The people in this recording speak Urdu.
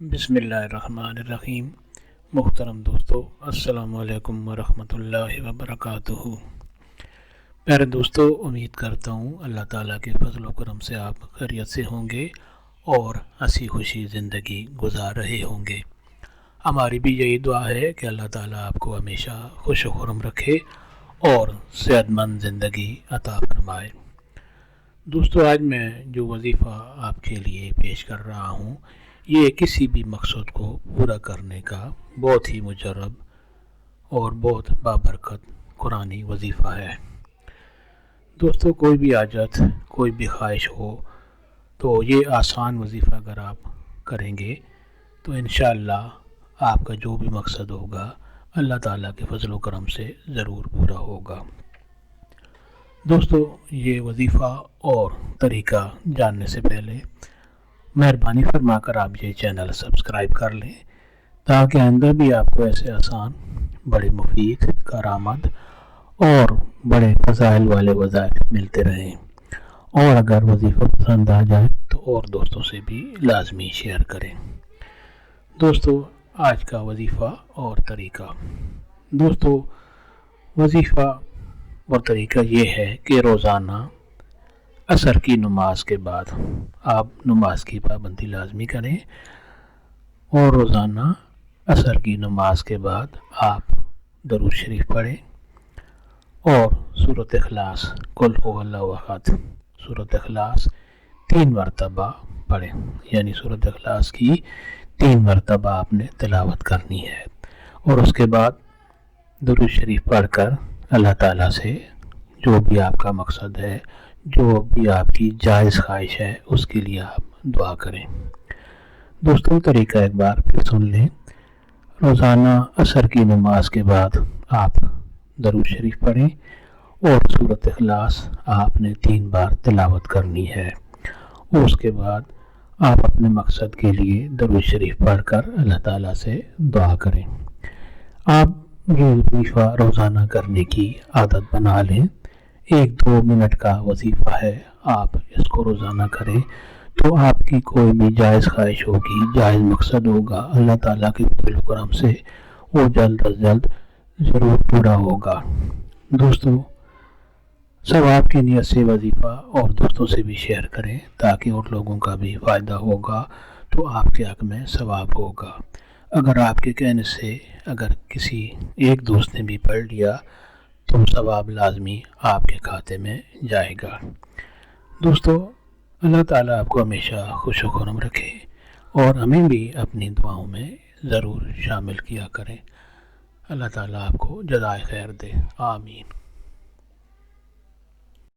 بسم اللہ الرحمن الرحیم۔ محترم دوستو، السلام علیکم ورحمۃ اللہ وبرکاتہ۔ پیارے دوستو، امید کرتا ہوں اللہ تعالیٰ کے فضل و کرم سے آپ خیریت سے ہوں گے اور ہنسی خوشی زندگی گزار رہے ہوں گے۔ ہماری بھی یہی دعا ہے کہ اللہ تعالیٰ آپ کو ہمیشہ خوش و خرم رکھے اور صحت مند زندگی عطا فرمائے۔ دوستو، آج میں جو وظیفہ آپ کے لیے پیش کر رہا ہوں، یہ کسی بھی مقصد کو پورا کرنے کا بہت ہی مجرب اور بہت بابرکت قرآنی وظیفہ ہے۔ دوستو، کوئی بھی حاجت، کوئی بھی خواہش ہو تو یہ آسان وظیفہ اگر آپ کریں گے تو انشاءاللہ آپ کا جو بھی مقصد ہوگا اللہ تعالیٰ کے فضل و کرم سے ضرور پورا ہوگا۔ دوستو، یہ وظیفہ اور طریقہ جاننے سے پہلے مہربانی فرما کر آپ یہ چینل سبسکرائب کر لیں تاکہ آئندہ بھی آپ کو ایسے آسان، بڑے مفید، کارآمد اور بڑے فضائل والے وظائف ملتے رہیں، اور اگر وظیفہ پسند آ جائے تو اور دوستوں سے بھی لازمی شیئر کریں۔ دوستو، آج کا وظیفہ اور طریقہ۔ دوستو، وظیفہ اور طریقہ یہ ہے کہ روزانہ عصر کی نماز کے بعد آپ نماز کی پابندی لازمی کریں، اور روزانہ عصر کی نماز کے بعد آپ درود شریف پڑھیں اور سورۃ اخلاص، قل هو اللہ احد، سورۃ اخلاص 3 مرتبہ پڑھیں، یعنی سورۃ اخلاص کی 3 مرتبہ آپ نے تلاوت کرنی ہے، اور اس کے بعد درود شریف پڑھ کر اللہ تعالیٰ سے جو بھی آپ کا مقصد ہے، جو بھی آپ کی جائز خواہش ہے، اس کے لیے آپ دعا کریں۔ دوستوں، طریقہ ایک بار پھر سن لیں۔ روزانہ عصر کی نماز کے بعد آپ درود شریف پڑھیں اور سورۃ اخلاص آپ نے 3 بار تلاوت کرنی ہے، اور اس کے بعد آپ اپنے مقصد کے لیے درود شریف پڑھ کر اللہ تعالیٰ سے دعا کریں۔ آپ یہ وظیفہ روزانہ کرنے کی عادت بنا لیں۔ 1-2 منٹ کا وظیفہ ہے، آپ اس کو روزانہ کریں تو آپ کی کوئی بھی جائز خواہش ہوگی، جائز مقصد ہوگا، اللہ تعالیٰ کے فضل و کرم سے وہ جلد از جلد ضرور پورا ہوگا۔ دوستو، ثواب کی نیت سے وظیفہ اور دوستوں سے بھی شیئر کریں تاکہ اور لوگوں کا بھی فائدہ ہوگا تو آپ کے حق میں ثواب ہوگا۔ اگر آپ کے کہنے سے اگر کسی ایک دوست نے بھی پڑھ لیا تو ثواب لازمی آپ کے کھاتے میں جائے گا۔ دوستو، اللہ تعالیٰ آپ کو ہمیشہ خوش و خرم رکھے اور ہمیں بھی اپنی دعاؤں میں ضرور شامل کیا کریں۔ اللہ تعالیٰ آپ کو جزائے خیر دے، آمین۔